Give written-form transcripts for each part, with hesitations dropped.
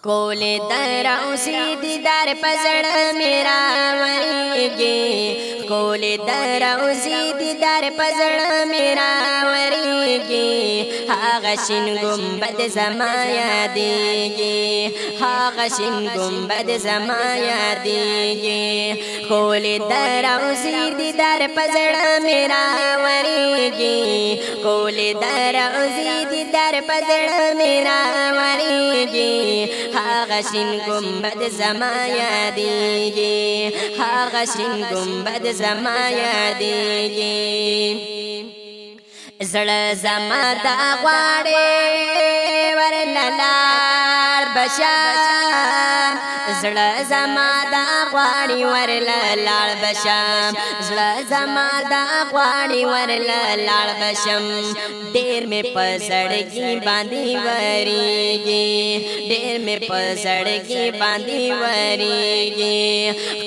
کولی دروسی دیدار پزړ میرا وریږي کولی دروسی دیدار پزړ میرا وریږي هغه شین ګمبد زما یادېږي هغه شین ګمبد زما یادېږي کولی دروسی دیدار پزړ میرا وریږي کولی دروسی دیدار پزړ میرا وریږي هاغه شین ګمبد زما یادېږي هاغه شین ګمبد زما یادېږي زړه زما دا غواړي ورنه لاړ بشام زړه زما دا غواړي ورله لاړ بشم زړه زما دا غواړي ورله لاړ بشم ډېر مې په زړګي باندې وریږي ډېر مې په زړګي باندې وریږي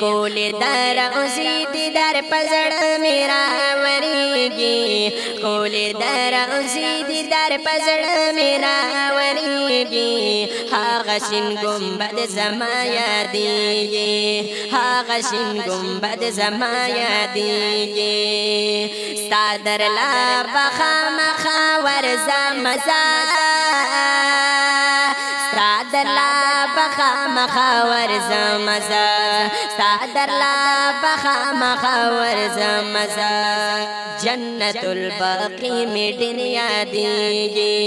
کولی دروسی دیدار په زړه میرا وریږي کولی دروسی دیدار په زړه میرا وریږي هغه شین ګمبد زما یادېږي هغه شین ګمبد زما یادېږي ستا درله به خامخا ورځم زه ستا درله به خامخا ورځم زه ستا درله به خامخا ورځم زه جنت الباقی می ډېر یادېږي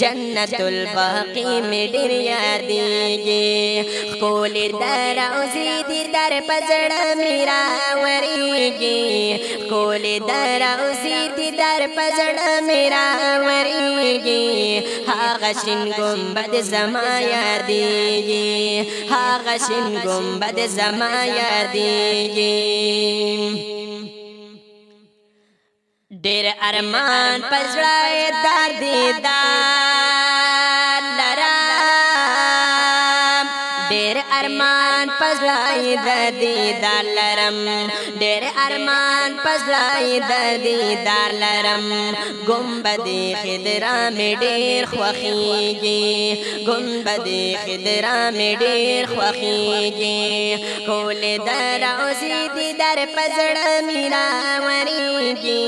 جنت الباقی می ډېر یادېږي کولی دروسی دیدار په زړه میرا وریږي کولی دروسی دیدار په زړه میرا وریږي هغه شین ګمبد زما یادېږي هغه شین ګمبد زما یادېږي ډېر ارمان په زړه د دیدار لرم ډېر ارمان په زړه د دیدار لرم ډېر ارمان په زړه د دیدار لرم ګمبد خضرا مې ډېر خوښېږي ګمبد خضرا مې ډېر خوښېږي کولی دروسی دیدار په زړه میرا وریږي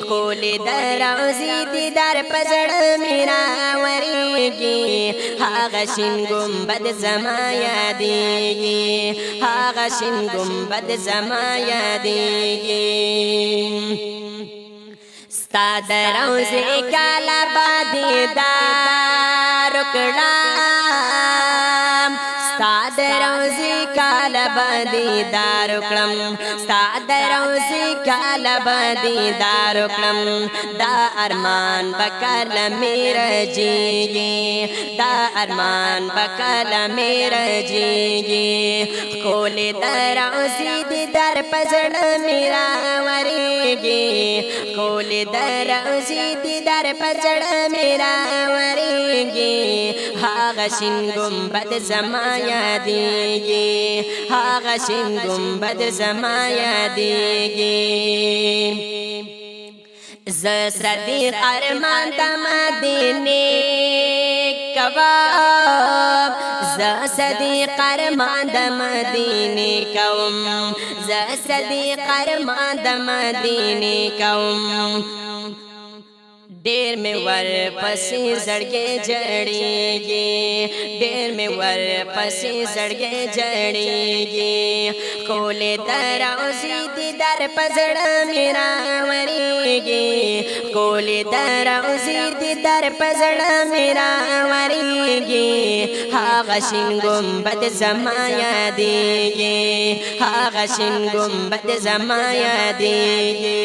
کولی دروسی دیدار په زړه میرا وریږي هغه شین ګمبد زما یادېږي هغه شین ګمبد زما یادېږي ستا د روضې کاله به دیدار کړم ستا د روضې کاله به دیدار کړم ستا د روضې کاله به دیدار کړم دا ارمان به کله مې رجېږي دا ارمان به کله مې رجېږي کولی دروسی دیدار په زړه میرا وریږي کولی دروسی دیدار په زړه میرا وریږي هغه شین ګمبد زما یادېږي هغه شین ګمبد زما یادېږي زه صدیق ارمان د مدینې کوم زه صدیق ارمان د مدینې کوم زه صدیق ارمان د مدینې کوم ډېر مې ورپسې زړګی جړېږي ډېر مې ورپسې زړګی جړېږي کولی دروسی دیدار په زړه میرا وریږي کولی دروسی دیدار په زړه میرا وریږي هغه شین ګمبد زما یادېږي هغه شین ګمبد زما یادېږي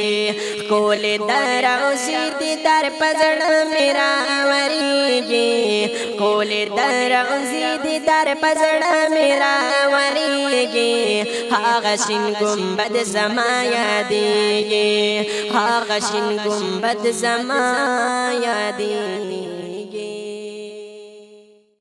کولی دروسی دیدار په زړه میرا وریږي کولی دروسی دیدار په زړه میرا وریږي هغه شین ګمبد زما یادېږي هغه شین ګمبد زما یادېږي